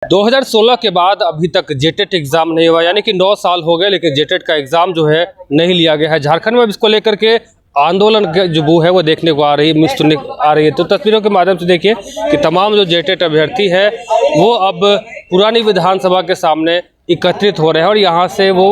2016 के बाद अभी तक जेटेट एग्जाम नहीं हुआ, यानी कि 9 साल हो गए, लेकिन जेटेट का एग्जाम जो है नहीं लिया गया है। झारखंड में इसको लेकर के आंदोलन जो वो है वो देखने को आ रही है, सुनने आ रही है। तो तस्वीरों के माध्यम से देखिए कि तमाम जो जेटेट अभ्यर्थी है वो अब पुरानी विधानसभा के सामने एकत्रित हो रहे हैं और यहाँ से वो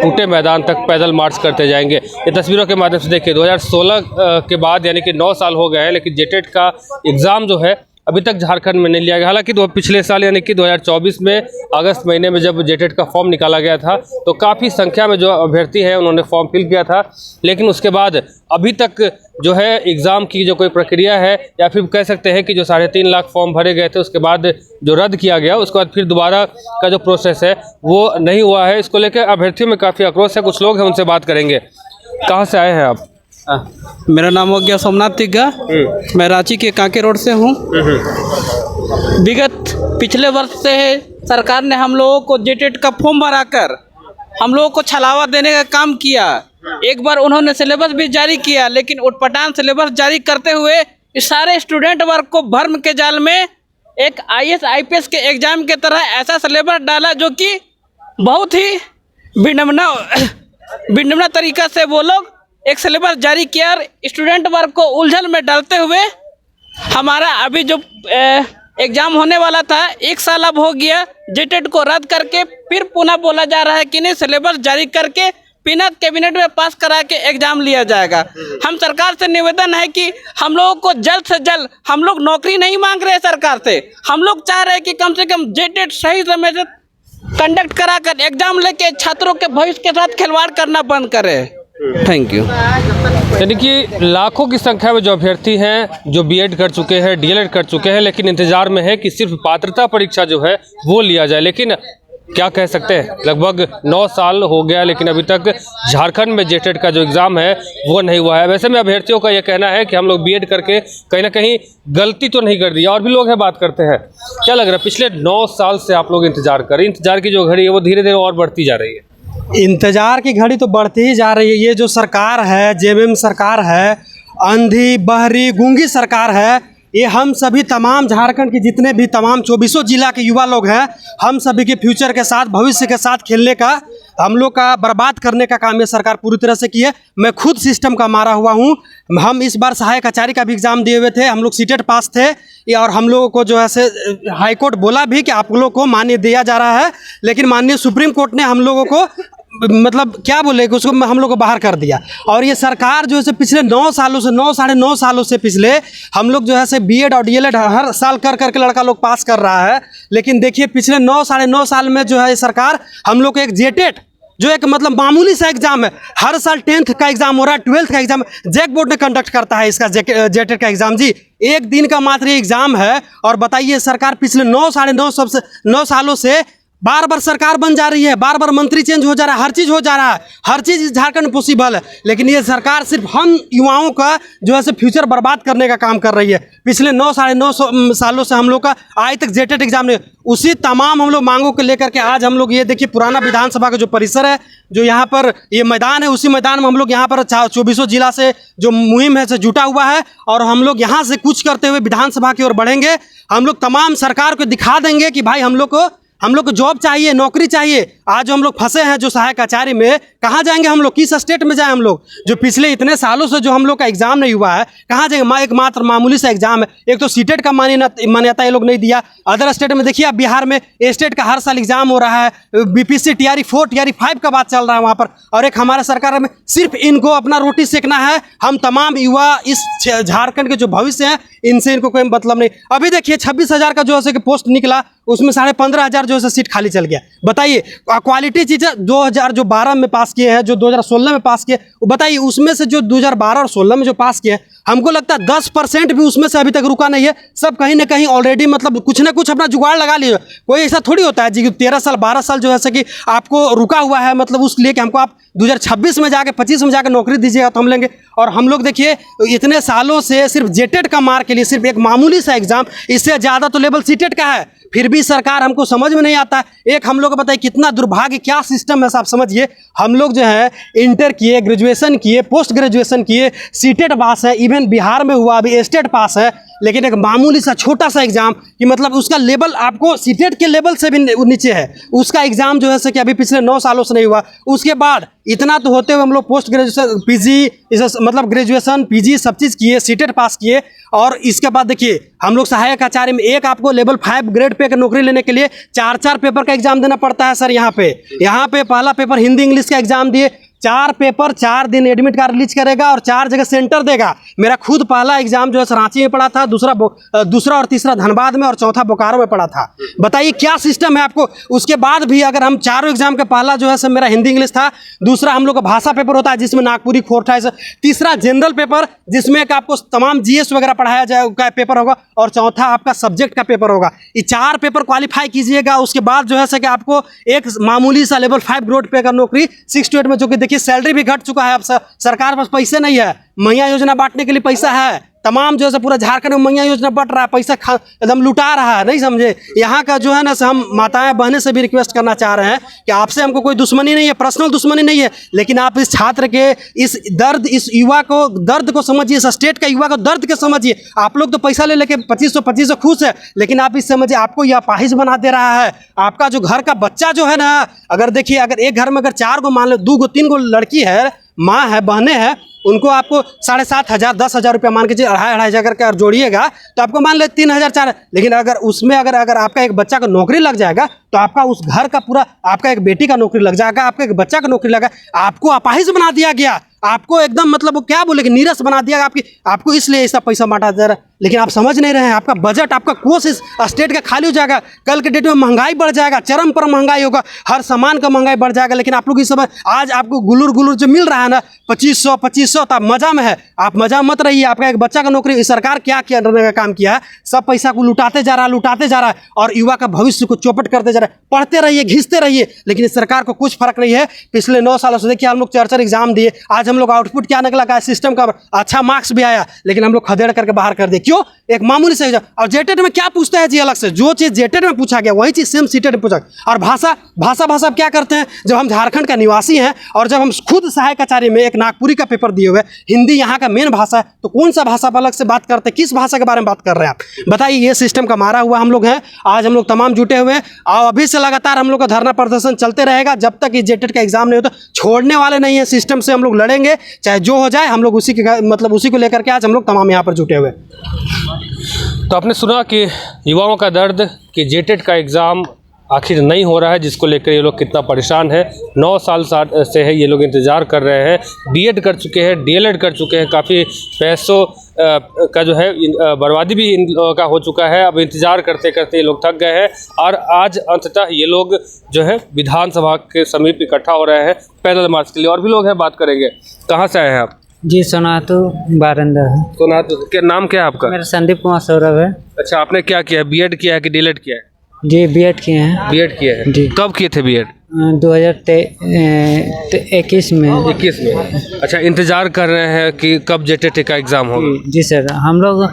टूटे मैदान तक पैदल मार्च करते जाएंगे। ये तस्वीरों के माध्यम से देखिए 2016 के बाद यानी कि 9 साल हो गए हैं, लेकिन जेटेट का एग्ज़ाम जो है अभी तक झारखंड में नहीं लिया गया। हालांकि पिछले साल यानी कि 2024 में अगस्त महीने में जब जेटेट का फॉर्म निकाला गया था तो काफ़ी संख्या में जो अभ्यर्थी हैं उन्होंने फॉर्म फिल किया था, लेकिन उसके बाद अभी तक जो है एग्ज़ाम की जो कोई प्रक्रिया है, या फिर कह सकते हैं कि जो 3.5 लाख फॉर्म भरे गए थे उसके बाद जो रद्द किया गया, उसके बाद फिर दोबारा का जो प्रोसेस है वो नहीं हुआ है। इसको लेकर अभ्यर्थियों में काफ़ी आक्रोश है। कुछ लोग हैं, उनसे बात करेंगे। कहाँ से आए हैं आप? मेरा नाम हो गया सोमनाथ तिग्गा। मैं रांची के कांके रोड से हूँ। विगत पिछले वर्ष से सरकार ने हम लोगों को जेटेट का फॉर्म भराकर हम लोगों को छलावा देने का काम किया। एक बार उन्होंने सिलेबस भी जारी किया, लेकिन उटपटांग सिलेबस जारी करते हुए इस सारे स्टूडेंट वर्ग को भ्रम के जाल में एक IAS IPS के एग्ज़ाम के तरह ऐसा सिलेबस डाला जो कि बहुत ही विडम्बना तरीका से वो लोग एक सिलेबस जारी किया और स्टूडेंट वर्ग को उलझन में डालते हुए हमारा अभी जो एग्ज़ाम होने वाला था 1 साल अब हो गया, जेटेट को रद्द करके फिर पुनः बोला जा रहा है कि नहीं, सिलेबस जारी करके बिना कैबिनेट में पास करा के एग्ज़ाम लिया जाएगा। हम सरकार से निवेदन है कि हम लोगों को जल्द से जल्द, हम लोग नौकरी नहीं मांग रहे हैं सरकार से, हम लोग चाह रहे हैं कि कम से कम जेटेट सही समय से कंडक्ट करा कर एग्ज़ाम लेके छात्रों के भविष्य के साथ खिलवाड़ करना बंद करें। Thank you. यानी कि लाखों की संख्या में जो अभ्यर्थी हैं जो बीएड कर चुके हैं, डीएलएड कर चुके हैं, लेकिन इंतजार में है कि सिर्फ पात्रता परीक्षा जो है वो लिया जाए। लेकिन क्या कह सकते हैं, लगभग 9 साल हो गया, लेकिन अभी तक झारखंड में जेटेट का जो एग्ज़ाम है वो नहीं हुआ है। वैसे में अभ्यर्थियों का ये कहना है कि हम लोग बीएड करके कहीं ना कहीं गलती तो नहीं कर दी। और भी लोग हैं, बात करते हैं। क्या लग रहा है, पिछले 9 साल से आप लोग इंतजार करें, इंतजार की जो घड़ी है वो धीरे धीरे और बढ़ती जा रही है। इंतजार की घड़ी तो बढ़ती ही जा रही है। ये जो सरकार है, जेएमएम सरकार है, अंधी बहरी गूंगी सरकार है, ये हम सभी तमाम झारखंड के जितने भी तमाम 24 जिला के युवा लोग हैं, हम सभी के फ्यूचर के साथ, भविष्य के साथ खेलने का, हम लोग का बर्बाद करने का काम ये सरकार पूरी तरह से की है। मैं खुद सिस्टम का मारा हुआ हूँ। हम इस बार सहायक आचार्य का भी एग्ज़ाम दिए हुए थे, हम लोग सीटेट पास थे, और हम लोगों को जो है से हाईकोर्ट बोला भी कि आप लोगों को मान्य दिया जा रहा है, लेकिन माननीय सुप्रीम कोर्ट ने हम लोगों को मतलब क्या बोले कि उसको हम लोग को बाहर कर दिया। और ये सरकार जो है पिछले 9 सालों से, 9 साढ़े 9 सालों से पिछले हम लोग जो है से बीएड और डीएलएड हर साल कर करके लड़का लोग पास कर रहा है। लेकिन देखिए पिछले 9 साढ़े 9 साल में जो है सरकार हम लोग को एक जेटेट जो एक मतलब मामूली सा एग्जाम है, हर साल 10th का एग्जाम हो रहा है, 12th का एग्जाम जैक बोर्ड ने कंडक्ट करता है इसका जेटेट का एग्जाम। जी, एक दिन का मात्र एग्जाम है। और बताइए सरकार पिछले 9 साढ़े 9 सालों से बार बार सरकार बन जा रही है, बार बार मंत्री चेंज हो जा रहा है, हर चीज़ हो जा रहा है, हर चीज़ झारखंड पॉसिबल है, लेकिन ये सरकार सिर्फ हम युवाओं का जो है से फ्यूचर बर्बाद करने का काम कर रही है। पिछले 9 साढ़े 9 सालों से हम लोग का आज तक जेटेट एग्जाम नहीं, उसी तमाम हम लोग मांगों को लेकर के आज हम लोग ये देखिए पुराना विधानसभा का जो परिसर है, जो यहाँ पर ये मैदान है, उसी मैदान में हम लोग यहाँ पर 24 जिला से जो मुहिम है से जुटा हुआ है, और हम लोग यहाँ से कुछ करते हुए विधानसभा की ओर बढ़ेंगे। हम लोग तमाम सरकार को दिखा देंगे कि भाई हम लोग को जॉब चाहिए, नौकरी चाहिए। आज हम लोग फंसे हैं जो सहायक आचार्य में, कहाँ जाएंगे हम लोग, किस स्टेट में जाएं हम लोग? जो पिछले इतने सालों से जो हम लोग का एग्जाम नहीं हुआ है, कहाँ जाएंगे? एक मात्र मामूली सा एग्जाम है। एक तो सीटेट का मान्यता ये लोग नहीं दिया। अदर स्टेट में देखिए, आप बिहार में स्टेट का हर साल एग्जाम हो रहा है, बीपीसी TRE 4 TRE 5 का बात चल रहा है वहाँ पर, और एक हमारे सरकार में सिर्फ इनको अपना रोटी सेकना है। हम तमाम युवा इस झारखंड के जो भविष्य हैं, इनसे इनको कोई मतलब नहीं। अभी देखिए 26,000 का जो है कि पोस्ट निकला, उसमें 15,500 जो है सीट खाली चल गया। बताइए क्वालिटी चीज़ें 2012 में पास किए हैं, जो 2016 में पास किए, बताइए उसमें से जो 2012 और 16 में जो पास किए, हमको लगता है 10% भी उसमें से अभी तक रुका नहीं है। सब कहीं ना कहीं ऑलरेडी मतलब कुछ ना कुछ अपना जुगाड़ लगा लिए। कोई ऐसा थोड़ी होता है जी 13 साल 12 साल जो है कि आपको रुका हुआ है, मतलब उस लिए कि हमको आप 2026 में जाके 25 में जाकर नौकरी दीजिएगा तो हम लेंगे। और हम लोग देखिए इतने सालों से सिर्फ जेटेट का मार के लिए सिर्फ एक मामूली सा एग्जाम, इससे ज़्यादा तो लेवल सीटेट का है, फिर भी सरकार हमको समझ में नहीं आता। एक हम लोग को बताइए कितना दुर्भाग्य, क्या सिस्टम है साहब, समझिए। हम लोग जो है इंटर किए, ग्रेजुएशन किए, पोस्ट ग्रेजुएशन किए, सीटेट पास है, इवन बिहार में हुआ अभी स्टेट पास है, लेकिन एक मामूली सा छोटा सा एग्जाम कि मतलब उसका लेवल आपको सीटेट के लेवल से भी नीचे है, उसका एग्जाम जो है सो कि अभी पिछले 9 सालों से नहीं हुआ। उसके बाद इतना तो होते हुए हम लोग पोस्ट ग्रेजुएशन पीजी मतलब ग्रेजुएशन पीजी सब चीज़ किए, सीटेट पास किए, और इसके बाद देखिए हम लोग सहायक आचार्य में एक आपको लेवल 5 ग्रेड पे का नौकरी लेने के लिए 4 पेपर का एग्जाम देना पड़ता है सर। यहाँ पे पहला पेपर हिंदी इंग्लिश का एग्जाम दिए, 4 पेपर 4 दिन एडमिट कार्ड रिलीज करेगा और 4 जगह सेंटर देगा। मेरा खुद पहला एग्जाम जो है रांची में पड़ा था, दूसरा और तीसरा धनबाद में और चौथा बोकारो में पड़ा था। बताइए क्या सिस्टम है आपको। उसके बाद भी अगर हम चारों एग्जाम का पहला जो है सर मेरा हिंदी इंग्लिश था, दूसरा हम लोग का भाषा पेपर होता है जिसमें नागपुरी खोट है, तीसरा जनरल पेपर जिसमें एक आपको तमाम जीएस वगैरह पढ़ाया जाए का पेपर होगा, और चौथा आपका सब्जेक्ट का पेपर होगा। ये 4 पेपर क्वालिफाई कीजिएगा, उसके बाद जो है सर कि आपको एक मामूली सा लेवल 5 ग्रेड पे का नौकरी 6 to 8 में, जो कि देखिए सैलरी भी घट चुका है। अब सरकार के पास पैसे नहीं है, मैया योजना बांटने के लिए पैसा है, तमाम जो है पूरा झारखंड में मैया योजना बट रहा है, पैसा एकदम लुटा रहा है, नहीं समझे। यहाँ का जो है ना हम माताएं बहनें से भी रिक्वेस्ट करना चाह रहे हैं कि आपसे हमको कोई दुश्मनी नहीं है, पर्सनल दुश्मनी नहीं है, लेकिन आप इस छात्र के इस दर्द, इस युवा को दर्द को समझिए, इस स्टेट का युवा को दर्द के समझिए। आप लोग तो पैसा ले लेके 2500 खुश है, लेकिन आप इस समझिए आपको यह अपाहिज बना दे रहा है। आपका जो घर का बच्चा जो है ना, अगर देखिए अगर एक घर में अगर 4 गो मान लो 2 गो 3 गो लड़की है, माँ है, बहनें हैं, उनको आपको 7,500 10,000 रुपया मान के 2,500 करके और जोड़िएगा तो आपको मान ले 3,000 4। लेकिन अगर उसमें अगर आपका एक बच्चा का नौकरी लग जाएगा तो आपका उस घर का पूरा, आपका एक बेटी का नौकरी लग जाएगा, आपका एक बच्चा का नौकरी लगा, आपको अपाहिज बना दिया गया, आपको एकदम मतलब वो क्या बोलेंगे नीरस बना दिया आपको इसलिए ऐसा पैसा बांटा जा रहा है। लेकिन आप समझ नहीं रहे हैं, आपका बजट, आपका कोष इस स्टेट का खाली हो जाएगा। कल के डेट में महंगाई बढ़ जाएगा, चरम पर महंगाई होगा, हर सामान का महंगाई बढ़ जाएगा। लेकिन आप लोग इस समय आज आपको गुलूर जो मिल रहा है ना 2500 तो आप मजा में है, आप मजा मत रहिए। आपका एक बच्चा का नौकरी सरकार क्या का काम किया है, सब पैसा को लुटाते जा रहा है और युवा का भविष्य को चौपट करते जा रहा है। पढ़ते रहिए, घिसते रहिए, लेकिन इस सरकार को कुछ फर्क नहीं है। पिछले 9 सालों से देखिए हम लोग 4 एग्जाम दिए, आज हम लोग आउटपुट क्या निकला का सिस्टम का अच्छा मार्क्स भी आया, लेकिन हम लोग खदेड़ करके बाहर कर दिए। क्यों? एक मामूली से एग्जाम। और जेटेट में क्या पूछता है जी अलग से, जो चीज़ जेटेट में पूछा गया वही चीज़ सेम सीटेट में पूछा। और भाषा क्या करते हैं, जब हम झारखंड का निवासी हैं और जब हम खुद सहायक आचार्य में एक नागपुरी का पेपर दिए हुए, हिंदी यहाँ का मेन भाषा है, तो कौन सा भाषा पर अलग से बात करते हैं, किस भाषा के बारे में बात कर रहे हैं आप बताइए। ये सिस्टम का मारा हुआ हम लोग हैं, आज हम लोग तमाम जुटे हुए हैं और अभी से लगातार हम लोग का धरना प्रदर्शन चलते रहेगा जब तक ये जेटेट का एग्जाम नहीं होता। छोड़ने वाले नहीं है, सिस्टम से हम लोग लड़ेंगे, चाहे जो हो जाए। हम लोग उसी को लेकर के आज हम लोग तमाम यहाँ पर जुटे हुए। तो आपने सुना कि युवाओं का दर्द कि जेटेट का एग्ज़ाम आखिर नहीं हो रहा है, जिसको लेकर ये लोग कितना परेशान है। 9 साल से है ये लोग इंतज़ार कर रहे हैं, बीएड कर चुके हैं, डीएलएड कर चुके हैं, काफ़ी पैसों का जो है बर्बादी भी इन लोगों का हो चुका है। अब इंतज़ार करते करते ये लोग थक गए हैं और आज अंततः ये लोग जो है विधानसभा के समीप इकट्ठा हो रहे हैं पैदल मार्च के लिए। और भी लोग हैं, बात करेंगे। कहाँ से आए हैं आप? जी सोनातु बारंदा है। सोनातु, क्या नाम क्या है आपका? मेरा संदीप कुमार सौरभ है। अच्छा, आपने क्या किया है, बीएड किया है कि डीएलएड किया है? जी बीएड किए हैं। बीएड किया है जी। कब किए थे बीएड? 2021 में। 21 में। अच्छा, इंतज़ार कर रहे हैं कि कब जेटेट का एग्ज़ाम होगा? जी सर, हम लोग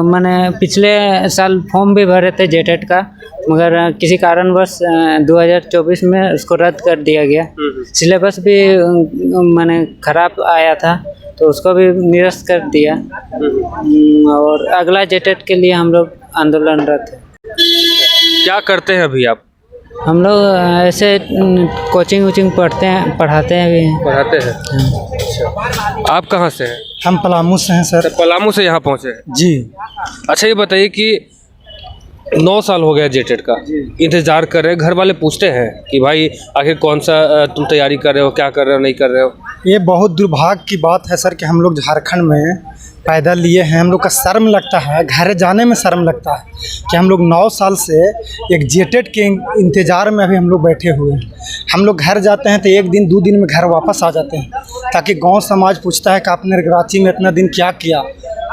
मैंने पिछले साल फॉर्म भी भरे थे जेटेट का, मगर किसी कारणवश 2024 में उसको रद्द कर दिया गया। सिलेबस भी मैंने ख़राब आया था तो उसको भी निरस्त कर दिया और अगला जेटेट के लिए हम लोग आंदोलनरत हैं। क्या करते हैं अभी आप? हम लोग ऐसे कोचिंग पढ़ाते हैं भी। पढ़ाते हैं। अच्छा, आप कहाँ से हैं? हम पलामू से हैं सर। पलामू से यहाँ पहुँचे हैं? जी। अच्छा, ये बताइए कि 9 साल हो गया जेटेट का, इंतज़ार कर रहे हैं, घर वाले पूछते हैं कि भाई आखिर कौन सा तुम तैयारी कर रहे हो, क्या कर रहे हो, नहीं कर रहे हो? ये बहुत दुर्भाग्य की बात है सर कि हम लोग झारखंड में पैदा लिए हैं। हम लोग का शर्म लगता है, घर जाने में शर्म लगता है कि हम लोग 9 साल से एक जेटेट के इंतज़ार में अभी हम लोग बैठे हुए हैं। हम लोग घर जाते हैं तो 1 दिन 2 दिन में घर वापस आ जाते हैं, ताकि गांव समाज पूछता है कि आपने कराची में इतना दिन क्या किया,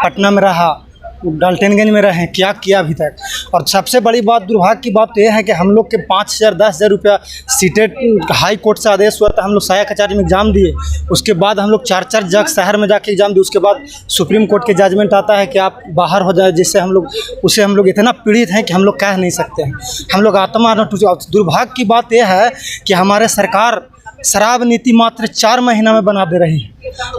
पटना में रहा, डाल्टनगंज में रहे, क्या किया अभी तक। और सबसे बड़ी बात, दुर्भाग्य की बात तो यह है कि हम लोग के 5,000 10,000 रुपया सीटेट हाई कोर्ट से आदेश हुआ था, हम लोग सहायक आचार्य में एग्ज़ाम दिए, उसके बाद हम लोग 4 जगह शहर में जाके एग्ज़ाम दिए, उसके बाद सुप्रीम कोर्ट के जजमेंट आता है कि आप बाहर हो जाए, जिससे हम लोग इतना पीड़ित हैं कि हम लोग कह नहीं सकते हैं। हम लोग आत्मा दुर्भाग्य की बात यह है कि हमारे सरकार शराब नीति मात्र 4 महीना में बना दे रही है,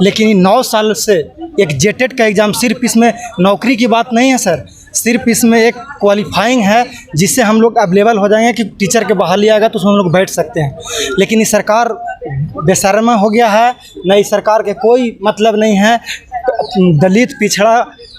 लेकिन 9 साल से एक जेटेट का एग्ज़ाम सिर्फ इसमें नौकरी की बात नहीं है सर, सिर्फ इसमें एक क्वालिफाइंग है जिससे हम लोग अवेलेबल हो जाएंगे कि टीचर के बहाली आएगा तो उसमें हम लोग बैठ सकते हैं। लेकिन ये सरकार बेशर्मा हो गया है, नई सरकार के कोई मतलब नहीं है, दलित पिछड़ा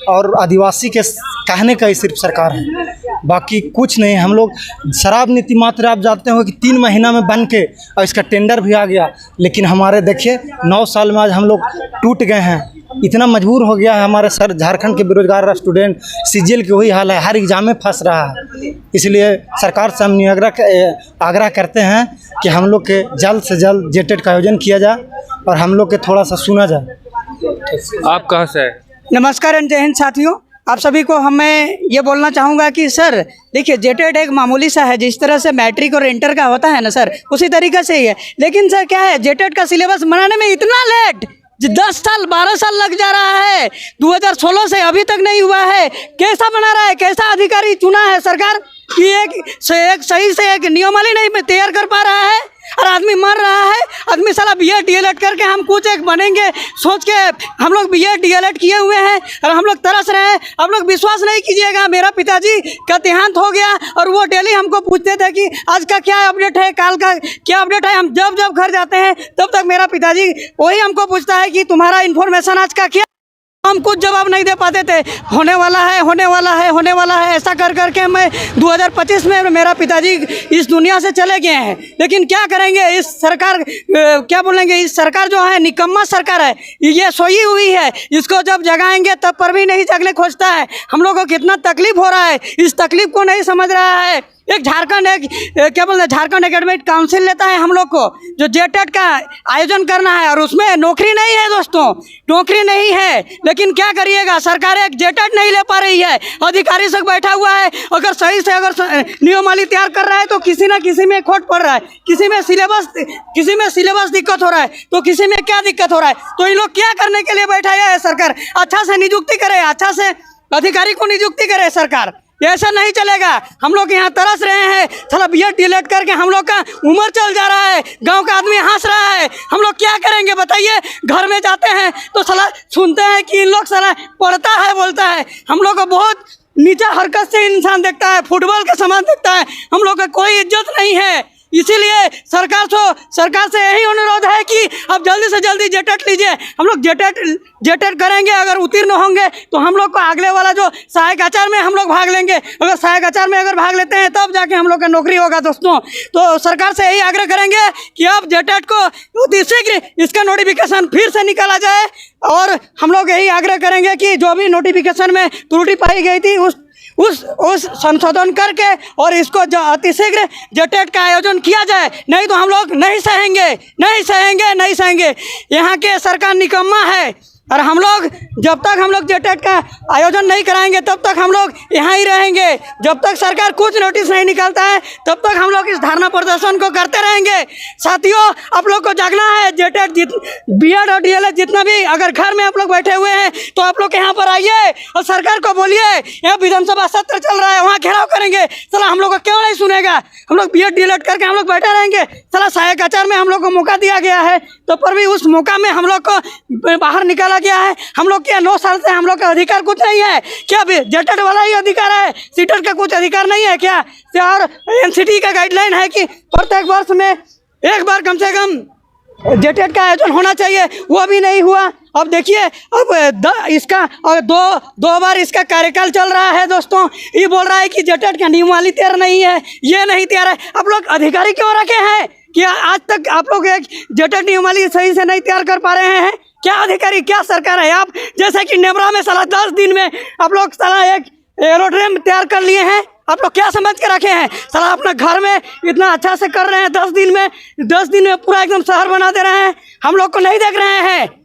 और आदिवासी के कहने का ही सिर्फ सरकार है, बाकी कुछ नहीं। हम लोग शराब नीति मात्र आप जानते हो कि 3 महीना में बन के और इसका टेंडर भी आ गया, लेकिन हमारे देखिए 9 साल में आज हम लोग टूट गए हैं। इतना मजबूर हो गया है हमारे सर, झारखंड के बेरोजगार स्टूडेंट, सीजीएल की वही हाल है, हर एग्ज़ाम में फंस रहा है। इसलिए सरकार से हम आग्रह करते हैं कि हम लोग के जल्द से जल्द जेटेट का आयोजन किया जाए और हम लोग के थोड़ा सा सुना जाए। आप कहाँ से हैं? नमस्कार एंड जय हिंद साथियों, आप सभी को मैं ये बोलना चाहूँगा कि सर देखिए जेटेट एक मामूली सा है, जिस तरह से मैट्रिक और इंटर का होता है ना सर, उसी तरीके से ही है। लेकिन सर क्या है, जेटेट का सिलेबस बनाने में इतना लेट 10 साल 12 साल लग जा रहा है, 2016 से अभी तक नहीं हुआ है। कैसा बना रहा है, कैसा अधिकारी चुना है सरकार कि एक सही से एक नियमावली नहीं तैयार कर पा रहा है और आदमी मर रहा है। आदमी साला BEd DLEd करके हम कुछ एक बनेंगे सोच के हम लोग BEd DLEd किए हुए हैं और हम लोग तरस रहे हैं। आप लोग विश्वास नहीं कीजिएगा, मेरा पिताजी का देहांत हो गया और वो डेली हमको पूछते थे कि आज का क्या अपडेट है, काल का क्या अपडेट है। हम जब जब घर जाते हैं तब तक मेरा पिताजी वही हमको पूछता है कि तुम्हारा इन्फॉर्मेशन आज का क्या। हम कुछ जवाब नहीं दे पाते थे, होने वाला है होने वाला है होने वाला है ऐसा कर करके मैं 2025 में मेरा पिताजी इस दुनिया से चले गए हैं। लेकिन क्या करेंगे, इस सरकार क्या बोलेंगे, इस सरकार जो है निकम्मा सरकार है, ये सोई हुई है। इसको जब जगाएंगे तब पर भी नहीं जगने खोजता है। हम लोग को कितना तकलीफ हो रहा है, इस तकलीफ को नहीं समझ रहा है। एक झारखंड क्या बोलते हैं, झारखंड एकेडमिक काउंसिल लेता है हम लोग को जो जेटेट का आयोजन करना है और उसमें नौकरी नहीं है दोस्तों, नौकरी नहीं है। लेकिन क्या करिएगा, सरकार एक जेटेट नहीं ले पा रही है, अधिकारी सब बैठा हुआ है। अगर सही से अगर नियमावली तैयार कर रहा है तो किसी ना किसी में खोट पड़ रहा है, किसी में सिलेबस दिक्कत हो रहा है तो किसी में क्या दिक्कत हो रहा है। तो ये लोग क्या करने के लिए बैठाया है सरकार, अच्छा से नियुक्ति करे, अच्छा से अधिकारी को नियुक्ति करे सरकार। ऐसा नहीं चलेगा। हम लोग यहाँ तरस रहे हैं, साला BEd DLEd करके हम लोग का उम्र चल जा रहा है, गांव का आदमी हंस रहा है। हम लोग क्या करेंगे बताइए। घर में जाते हैं तो साला सुनते हैं कि इन लोग साला पढ़ता है बोलता है। हम लोग को बहुत नीचा हरकत से इंसान देखता है, फुटबॉल के समान देखता है। हम लोग का कोई इज्जत नहीं है। इसीलिए सरकार से यही अनुरोध है कि अब जल्दी से जल्दी जेटेट लीजिए। हम लोग जेटेट करेंगे, अगर उत्तीर्ण होंगे तो हम लोग को अगले वाला जो सहायक आचार्य में हम लोग भाग लेंगे। अगर सहायक आचार्य में अगर भाग लेते हैं तब जाके हम लोग का नौकरी होगा दोस्तों। तो सरकार से यही आग्रह करेंगे कि अब जेटेट को अति शीघ्र इसका नोटिफिकेशन फिर से निकाला जाए। और हम लोग यही आग्रह करेंगे कि जो भी नोटिफिकेशन में त्रुटि पाई गई थी उस संशोधन करके और इसको अतिशीघ्र जेटेट का आयोजन किया जाए। नहीं तो हम लोग नहीं सहेंगे। यहाँ के सरकार निकम्मा है और हम लोग जब तक हम लोग जेटेट का आयोजन नहीं कराएंगे तब तक हम लोग यहाँ ही रहेंगे। जब तक सरकार कुछ नोटिस नहीं निकालता है तब तक हम लोग इस धरना प्रदर्शन को करते रहेंगे। साथियों, आप लोग को जागना है। जेटेट BEd और DLEd जितना भी अगर घर में आप लोग बैठे हुए हैं तो आप लोग यहाँ पर आइए और सरकार को बोलिए। यहाँ विधानसभा सत्र चल रहा है, वहाँ घेराव करेंगे। चला हम लोग को क्यों नहीं सुनेगा। हम लोग BEd DLEd करके हम लोग बैठे रहेंगे। चला सहायक आचार्य में हम लोग को मौका दिया गया है तो पर भी उस मौका में हम लोग को बाहर निकाला गया है। हम लोग क्या 9 साल से हम लोग का अधिकार कुछ नहीं है क्या? जेटेट वाला ही अधिकार है, सीटेट का कुछ अधिकार नहीं है क्या? और NCT का गाइडलाइन है कि प्रत्येक वर्ष में एक बार कम से कम जेटेट का आयोजन होना चाहिए, वो भी नहीं हुआ। अब देखिए अब इसका और दो बार इसका कार्यकाल चल रहा है दोस्तों। ये बोल रहा है कि जेटेट का नियमावली तैयार नहीं है, ये नहीं तैयार है। आप लोग अधिकारी क्यों रखे हैं कि आज तक आप लोग एक जेटेट नियमावली सही से नहीं तैयार कर पा रहे हैं? क्या अधिकारी, क्या सरकार है आप? जैसे कि नेमरा में साला 10 दिन में आप लोग साला एक एरोड्रम तैयार कर लिए हैं। आप लोग क्या समझ के रखे हैं? साला अपना घर में इतना अच्छा से कर रहे हैं, 10 दिन में पूरा एकदम शहर बना दे रहे हैं। हम लोग को नहीं देख रहे हैं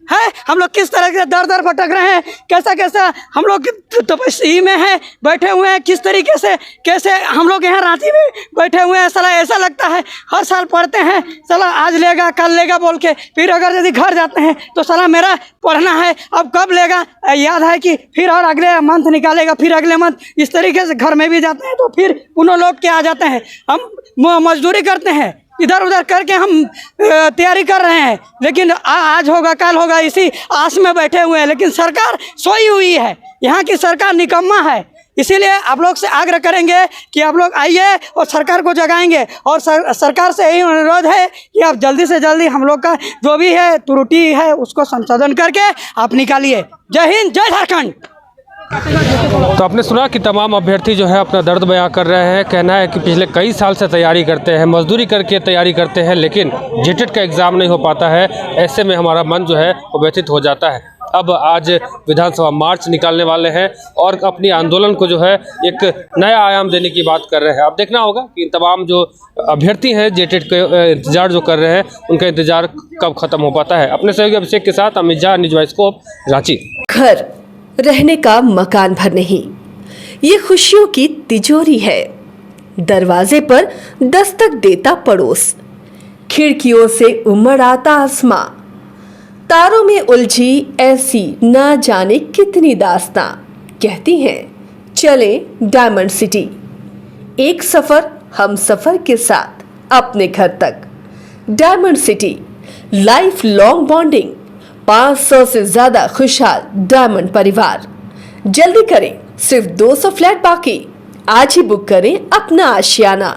हम लोग किस तरह से दर भटक रहे हैं, कैसा हम लोग तपस्या में हैं, बैठे हुए हैं। किस तरीके से कैसे हम लोग यहाँ रांची में बैठे हुए हैं। साला ऐसा लगता है हर साल पढ़ते हैं, साला आज लेगा कल लेगा बोल के, फिर अगर यदि घर जाते हैं तो साला मेरा पढ़ना है, अब कब लेगा याद है कि फिर और अगले मंथ निकालेगा, फिर अगले मंथ। इस तरीके से घर में भी जाते हैं तो फिर पुनः लौट के आ जाते हैं। हम मजदूरी करते हैं, इधर उधर करके हम तैयारी कर रहे हैं, लेकिन आज होगा कल होगा इसी आस में बैठे हुए हैं। लेकिन सरकार सोई हुई है, यहाँ की सरकार निकम्मा है। इसीलिए आप लोग से आग्रह करेंगे कि आप लोग आइए और सरकार को जगाएंगे, और सरकार से यही अनुरोध है कि आप जल्दी से जल्दी हम लोग का जो भी है त्रुटि है उसको संशोधन करके आप निकालिए। जय हिंद, जय झारखंड। तो आपने सुना कि तमाम अभ्यर्थी जो है अपना दर्द बयां कर रहे हैं। कहना है कि पिछले कई साल से तैयारी करते हैं, मजदूरी करके तैयारी करते हैं, लेकिन जेटेट का एग्ज़ाम नहीं हो पाता है। ऐसे में हमारा मन जो है वो व्यथित हो जाता है। अब आज विधानसभा मार्च निकालने वाले हैं और अपनी आंदोलन को जो है एक नया आयाम देने की बात कर रहे हैं। अब देखना होगा कि तमाम जो अभ्यर्थी हैं जेटेट के इंतज़ार जो कर रहे हैं, उनका इंतज़ार कब ख़त्म हो पाता है। अपने सहयोगी अभिषेक के साथ अमित झा, न्यूज़ बाइस्कोप, रांची। घर रहने का मकान भर नहीं, ये खुशियों की तिजोरी है। दरवाजे पर दस्तक देता पड़ोस, खिड़कियों से उमड़ आता आसमां, तारों में उलझी ऐसी न जाने कितनी दास्तां। कहती हैं चले डायमंड सिटी, एक सफर हम सफर के साथ अपने घर तक। Diamond city, life long bonding, 500 से ज्यादा खुशहाल डायमंड परिवार। जल्दी करें, सिर्फ 200 फ्लैट बाकी। आज ही बुक करें अपना आशियाना।